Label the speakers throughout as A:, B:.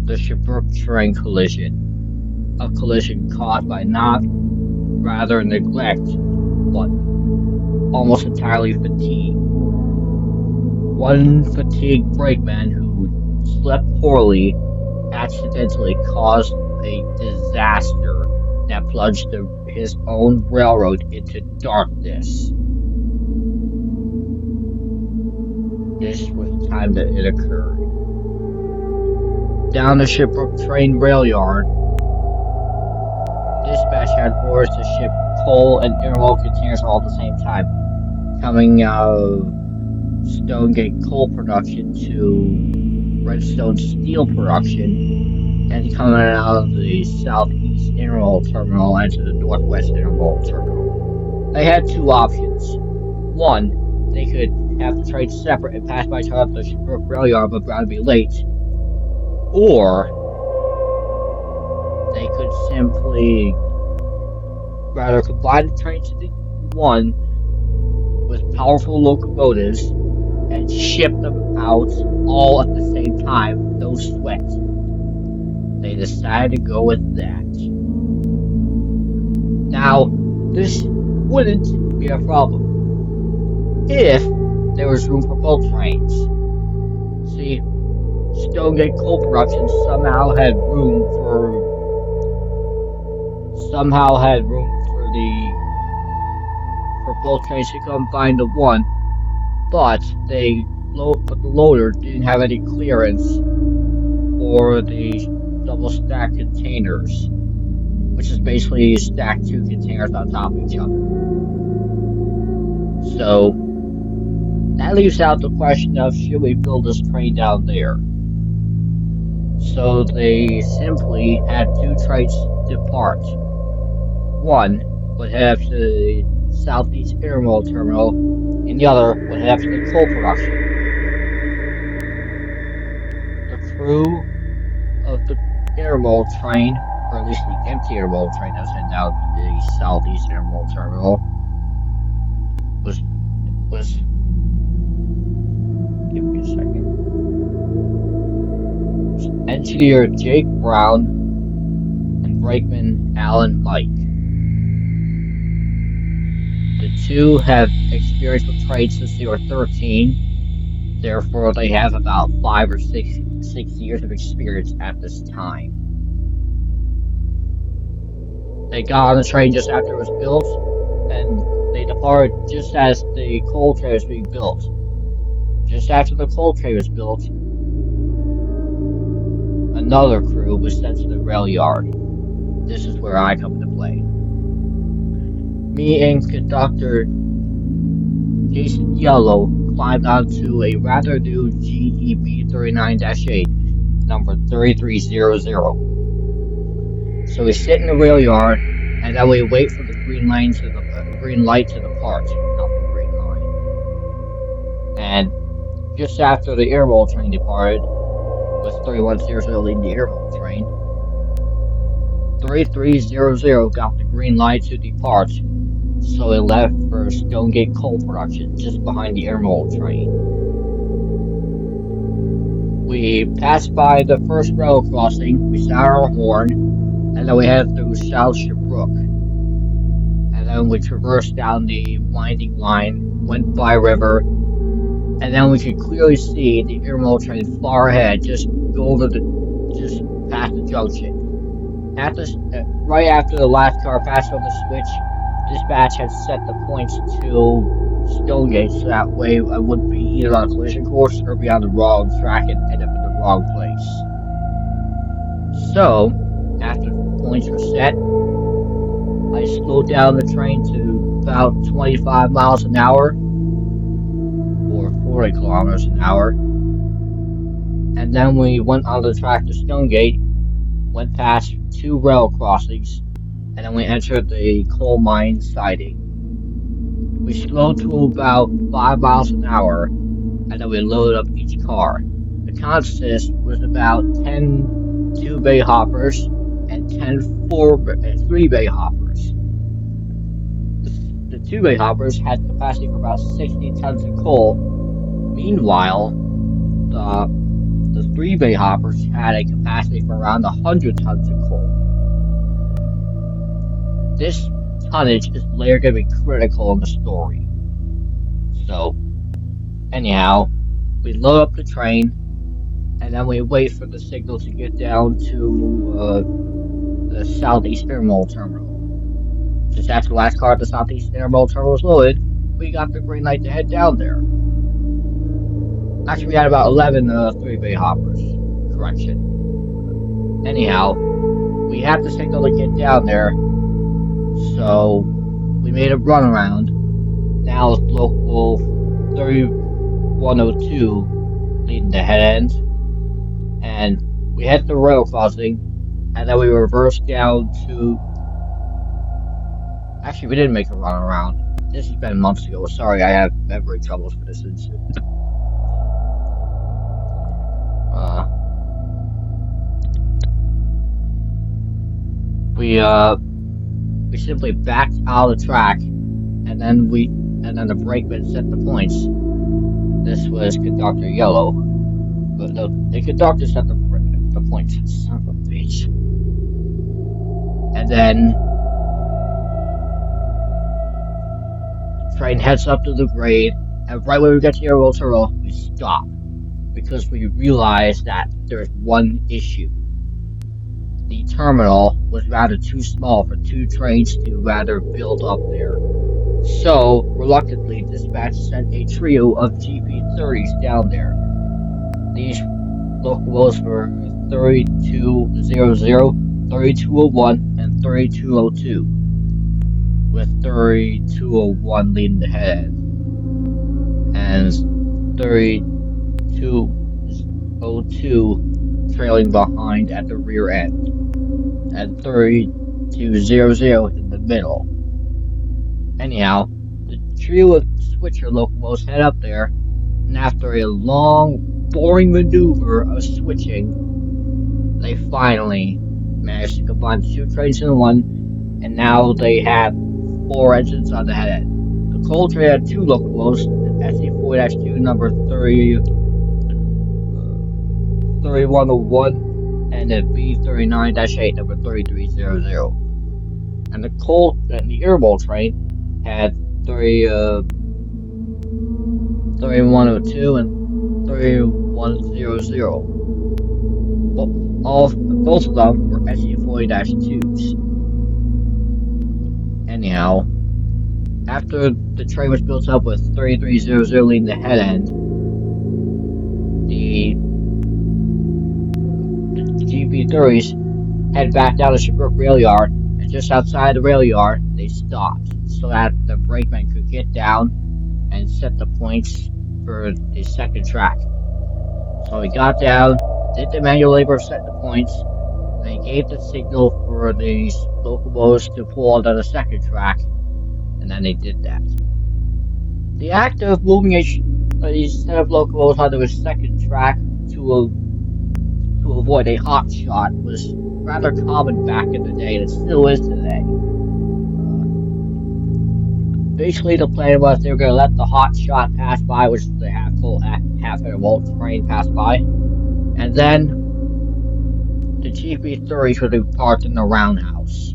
A: The Shebrook train collision. A collision caused by not rather neglect, but almost entirely fatigue. One fatigued brakeman who slept poorly accidentally caused a disaster that plunged his own railroad into darkness. This was the time that it occurred. Down the Shebrook train rail yard, dispatch had orders to ship coal and intermodal containers all at the same time, coming out of Stonegate coal production to Redstone steel production, and coming out of the southeast intermodal terminal and to the northwest intermodal terminal. They had two options. One, they could have the trains separate and pass by each other at the Shebrook rail yard but rather be late, or they could simply rather combine the trains into one with powerful locomotives and ship them out all at the same time, no sweat. They decided to go with that. Now, this wouldn't be a problem if there was room for both trains. See, Stonegate coal production somehow had room for both trains to combine to one, but the loader didn't have any clearance for the double stack containers, which is basically stack two containers on top of each other. So that leaves out the question of should we build this train down there? So they simply had two trains depart. One would head up to the southeast intermodal terminal, and the other would head up to the coal production. The crew of the intermodal train, or at least the empty intermodal train that was heading out to the southeast intermodal terminal, was give me a second. Engineer Jake Brown and brakeman Alan Mike. The two have experience with trains since they were 13, therefore they have about 5 or 6 years of experience at this time. They got on the train just after it was built, and they departed just as the coal train was being built. Just after the coal train was built, another crew was sent to the rail yard. This is where I come into play. Me and conductor Jason Yellow climbed onto a rather new GEB 39-8, number 3300. So we sit in the rail yard, and then we wait for the green light to depart, not the green line. And just after the intermodal train departed, with 3100 leading the intermodal train, 3300 got the green light to depart, so it left for Stonegate coal production just behind the intermodal train. We passed by the first rail crossing, we sounded our horn, and then we headed through South Shebrook. And then we traversed down the winding line, went by river, and then we could clearly see the intermodal train far ahead, just past the junction. Right after the last car passed over the switch, dispatch had set the points to Stonegate so that way I wouldn't be either on a collision course or be on the wrong track and end up in the wrong place. So, after the points were set, I slowed down the train to about 25 miles an hour, or 40 kilometers an hour, and then we went on the track to Stonegate, went past 2 rail crossings, and then we entered the coal mine siding. We slowed to about 5 miles an hour, and then we loaded up each car. The consist was about 10 2-bay hoppers and 10 3-bay hoppers. The 2-bay hoppers had capacity for about 60 tons of coal. Meanwhile, the Three bay hoppers had a capacity for around 100 tons of coal. This tonnage is later going to be critical in the story. So, anyhow, we load up the train, and then we wait for the signal to get down to the Southeast Intermodal Terminal. Just after the last car at the Southeast Intermodal Terminal was loaded, we got the green light to head down there. Actually, we had about 11 three-bay hoppers. Correction. Anyhow, we had the signal to get down there, so we made a run around. Now it's local 3102 leading the head end, and we hit the rail crossing, and then we reversed down to. Actually, we didn't make a run around. This has been months ago. Sorry, I have memory troubles for this incident. We simply backed out of the track, and then the brakeman set the points. This was conductor yellow, but the conductor set the points. Son of a bitch. And then the train heads up to the grade, and right when we get to Airwell Terminal, we stop because we realized that there's one issue. The terminal was rather too small for two trains to rather build up there. So, reluctantly, dispatch sent a trio of GP30s down there. These locomotives were 3200, 3201, and 3202, with 3201 leading the head and 3202 trailing behind at the rear end, and 3200 in the middle. Anyhow, the trio of switcher locomotives head up there, and after a long, boring maneuver of switching, they finally managed to combine the two trains into one, and now they have four engines on the head end. The coal train had two locomotives, an SE4-2 number 3101 and a B39-8 number 3300. And the intermodal train had 3102 and 3100. Both of them were SE40-2s. Anyhow, after the train was built up with 3300 leading the head end, the GP30s head back down to Shebrook rail yard, and just outside the rail yard, they stopped so that the brakeman could get down and set the points for the second track. So he got down, did the manual labor of setting the points, and he gave the signal for the locomotives to pull onto the second track, and then they did that. The act of moving a set of locomotives onto a second track to avoid a hot shot was rather common back in the day, and it still is today. Basically, the plan was they were going to let the hot shot pass by, which is the half-headed Walt train pass by, and then the GP30s would be parked in the roundhouse.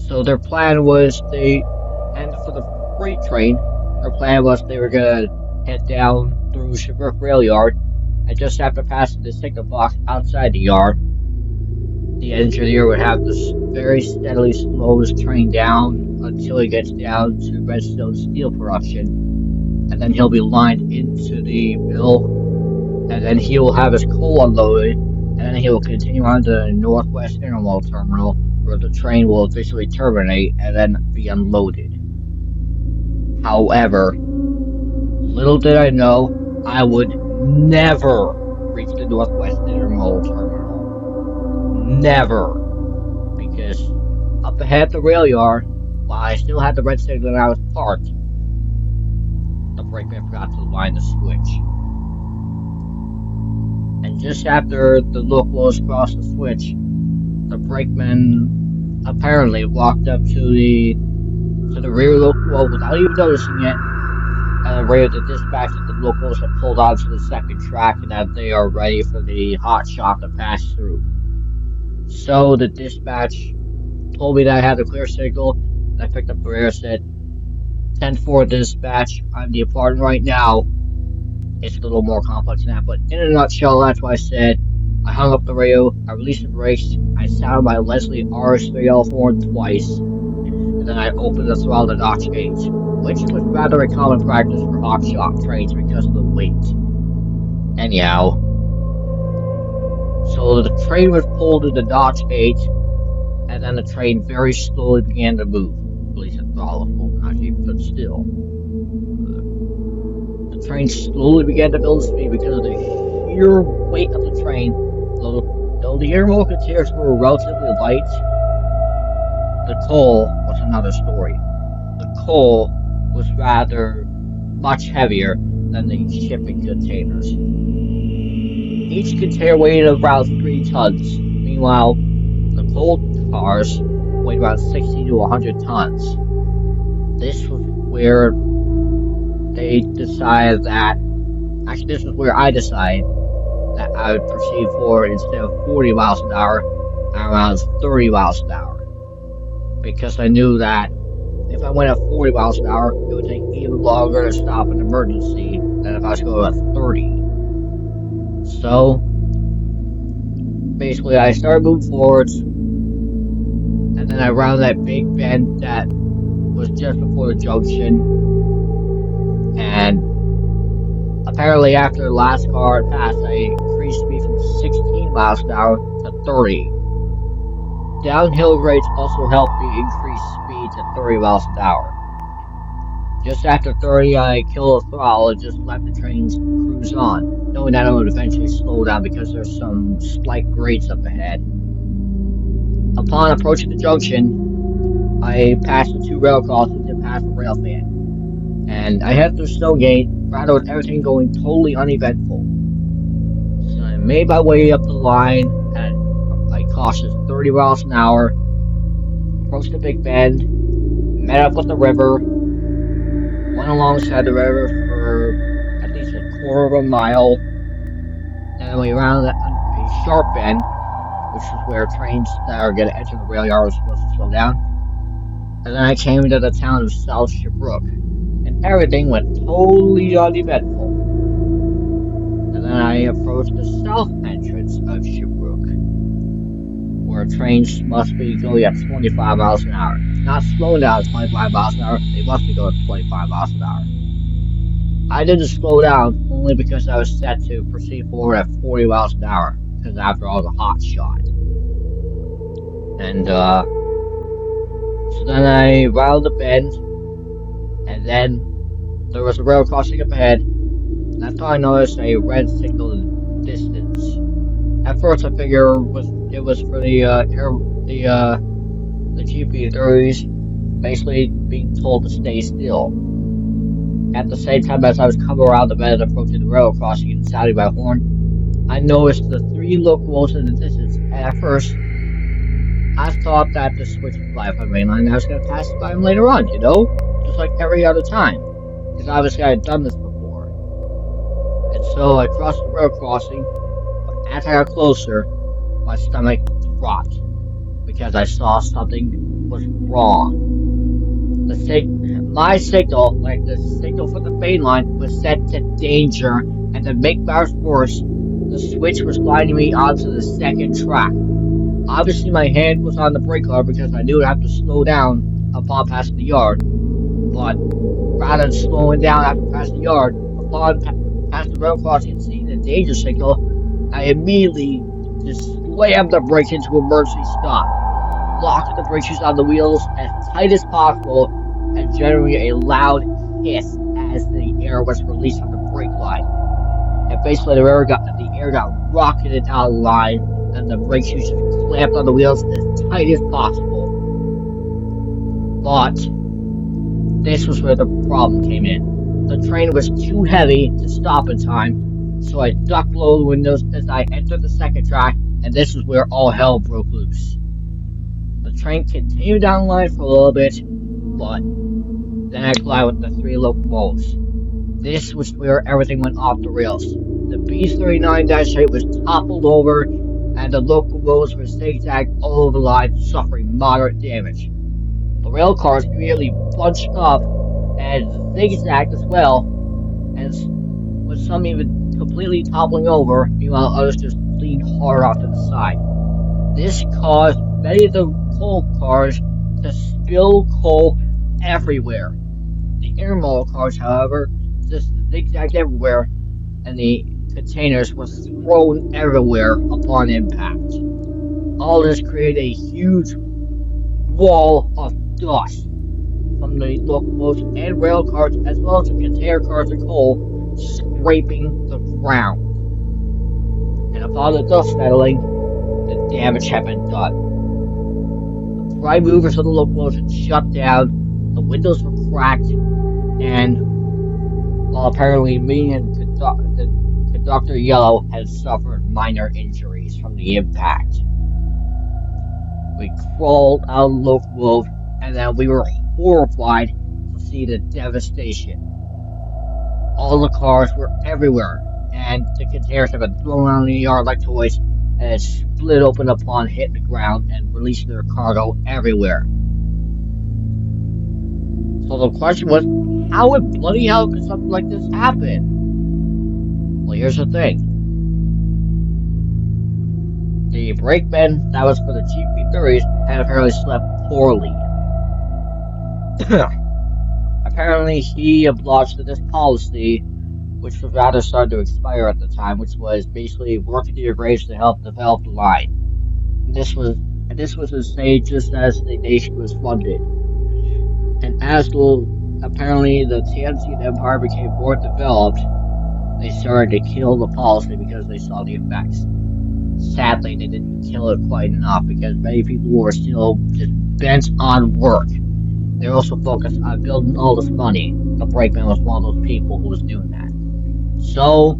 A: So their plan was and for the freight train, their plan was they were going to head down through Shebrook rail yard, and just after passing the signal box outside the yard, the engineer would have this very steadily slow his train down until he gets down to Redstone steel production, and then he'll be lined into the mill, and then he will have his coal unloaded, and then he will continue on to the Northwest Intermodal Terminal, where the train will officially terminate and then be unloaded. However, little did I know, I would never reach the Northwest Intermodal Terminal. Never. Because up ahead at the rail yard, while I still had the red signal and I was parked, the brakeman forgot to line the switch. And just after the locomotives crossed the switch, the brakeman apparently walked up to the rear locomotive without even noticing it, and rated the dispatch at the locals have pulled onto the second track and that they are ready for the hot shot to pass through. So the dispatch told me that I had a clear signal, and I picked up the radio and said, 10-4 dispatch, I'm departing right now. It's a little more complex than that, but in a nutshell, that's what I said. I hung up the radio, I released the brakes, I sounded my Leslie R3L horn twice, and then I opened the throttle to notch 8, which was rather a common practice for hotshot trains because of the weight. Anyhow, so the train was pulled into notch 8, and then the train very slowly began to move. Released the throttle, notch 8 stood still. The train slowly began to build speed because of the sheer weight of the train. Though the air molecules were relatively light, the coal was another story. The coal was rather much heavier than the shipping containers. Each container weighed around 3 tons. Meanwhile, the coal cars weighed around 60 to 100 tons. This was where they decided that, actually, this was where I decided that I would proceed forward instead of 40 miles an hour, around 30 miles an hour. Because I knew that if I went at 40 miles an hour, it would take even longer to stop an emergency than if I was going at 30. So, basically, I started moving forwards, and then I rounded that big bend that was just before the junction, and apparently after the last car had passed, I increased speed from 16 miles an hour to 30. Downhill grades also helped me increase speed to 30 miles an hour. Just after 30, I killed the throttle and just let the train cruise on, knowing that I would eventually slow down because there's some slight grades up ahead. Upon approaching the junction, I passed the 2 rail crossings and passed the rail fan. And I headed through Snowgate, rather with everything going totally uneventful. So I made my way up the line at a cautious 30 miles an hour, approached the Big Bend, met up with the river, went alongside the river for at least a quarter of a mile, then we rounded a sharp bend, which is where trains that are going to enter the rail yard are supposed to slow down. And then I came into the town of South Shebrook, and everything went totally uneventful. And then I approached the south entrance of Shebrook, where trains must be going at 25 miles an hour. Not slowing down at 25 miles an hour, they must be going at 25 miles an hour. I didn't slow down only because I was set to proceed forward at 40 miles an hour, because after all, the hot shot. And, so then I rounded the bend, and then there was a rail crossing up ahead, and that's how I noticed a red signal in the distance. At first, I figured it was for the GP30s basically being told to stay still. At the same time as I was coming around the bend and approaching the rail crossing and sounding my horn, I noticed the 3 locomotives in the distance, and at first, I thought that the switch was live on the main line and I was going to pass by them later on, just like every other time, because obviously I had done this before. And so I crossed the rail crossing, but as I got closer, my stomach dropped, because I saw something was wrong. My signal, like the signal for the main line, was set to danger, and to make matters worse, the switch was gliding me onto the second track. Obviously, my hand was on the brake lever because I knew I'd have to slow down upon passing the yard. But rather than slowing down after passing the yard, upon passing the rail crossing and seeing the danger signal, I immediately just slammed the brakes into emergency stop, locking the brake shoes on the wheels as tight as possible, and generating a loud hiss as the air was released from the brake line. And basically, the air got rocketed out of the line, and the brake shoes just clamped on the wheels as tight as possible. But this was where the problem came in. The train was too heavy to stop in time, so I ducked below the windows as I entered the second track, and this is where all hell broke loose. The train continued down the line for a little bit, but then I collided with the 3 locomotives. This was where everything went off the rails. The B-39-8 was toppled over, and the locomotives were zigzagged all over the line, suffering moderate damage. The rail cars immediately bunched up and zigzagged as well, and with some even completely toppling over, meanwhile others just leaned hard off to the side. This caused many of the coal cars to spill coal everywhere. The intermodal cars, however, just zigzagged everywhere, and the containers were thrown everywhere upon impact. All this created a huge wall of dust from the locomotives and rail cars, as well as the container cars of coal, scraping the ground. And upon the dust settling, the damage had been done. The prime movers of the locomotives had shut down, the windows were cracked, and while apparently me and the conductor Yellow had suffered minor injuries from the impact. We crawled out of the locomotive, and then we were horrified to see the devastation. All the cars were everywhere, and the containers had been thrown around the yard like toys, and had split open upon hitting the ground and releasing their cargo everywhere. So the question was, how in bloody hell could something like this happen? Well, here's the thing. The brakeman that was for the GP30s had apparently slept poorly. Apparently, he obliged to this policy, which was rather starting to expire at the time, which was basically working to your graves to help develop the line. This was to say just as the nation was funded. And as apparently the Tianjin Empire became more developed, they started to kill the policy because they saw the effects. Sadly, they didn't kill it quite enough because many people were still just bent on work. They were also focused on building all this money. The brakeman was one of those people who was doing that. So,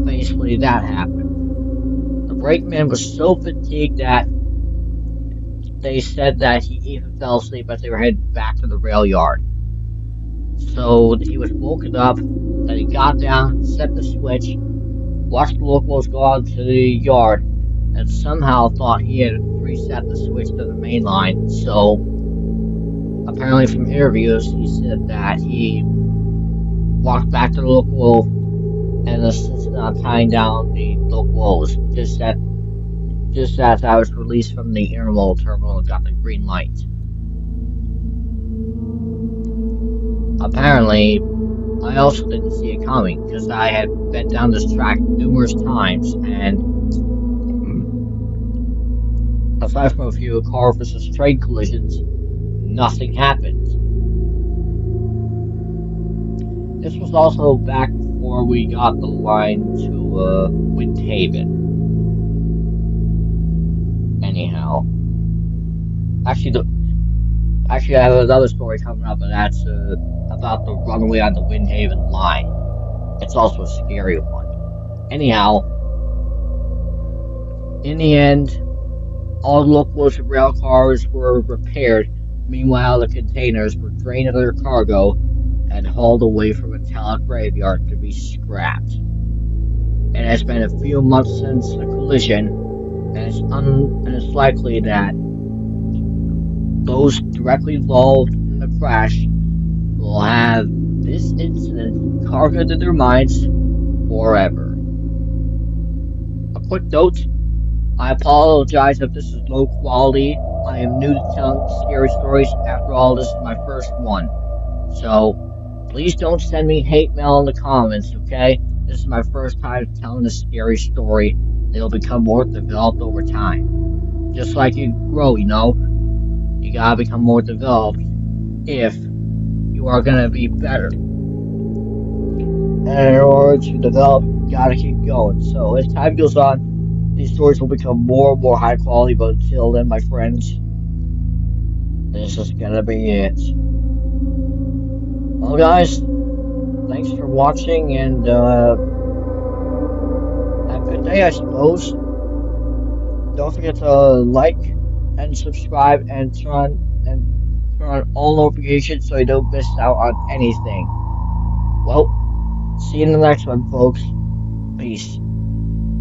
A: basically, that happened. The brakeman was so fatigued that they said that he even fell asleep as they were heading back to the rail yard. So he was woken up, then he got down, set the switch, watched the locals go out to the yard, and somehow thought he had reset the switch to the main line. So apparently from interviews, he said that he walked back to the local and assisted on tying down the locals just as I was released from the intermodal terminal and got the green light. Apparently, I also didn't see it coming because I had been down this track numerous times, and aside from a few car versus train collisions, nothing happened. This was also back before we got the line to Windhaven. Anyhow, actually, I have another story coming up, and that's about the runaway on the Windhaven line. It's also a scary one. Anyhow, in the end, all the locomotives and rail cars were repaired. Meanwhile, the containers were drained of their cargo and hauled away from a talent graveyard to be scrapped. It has been a few months since the collision, and it's likely that those directly involved in the crash will have this incident carved into their minds forever. A quick note, I apologize if this is low quality. I am new to telling scary stories. After all, this is my first one. So, please don't send me hate mail in the comments, okay? This is my first time telling a scary story. It'll become more developed over time. Just like you grow, you gotta become more developed if you are gonna be better. And in order to develop, you gotta keep going. So as time goes on, these stories will become more and more high quality, but until then, my friends, this is gonna be it. Well, guys, thanks for watching, and have a good day, I suppose. Don't forget to like and subscribe and turn on all notifications so you don't miss out on anything. Well, see you in the next one, folks. Peace.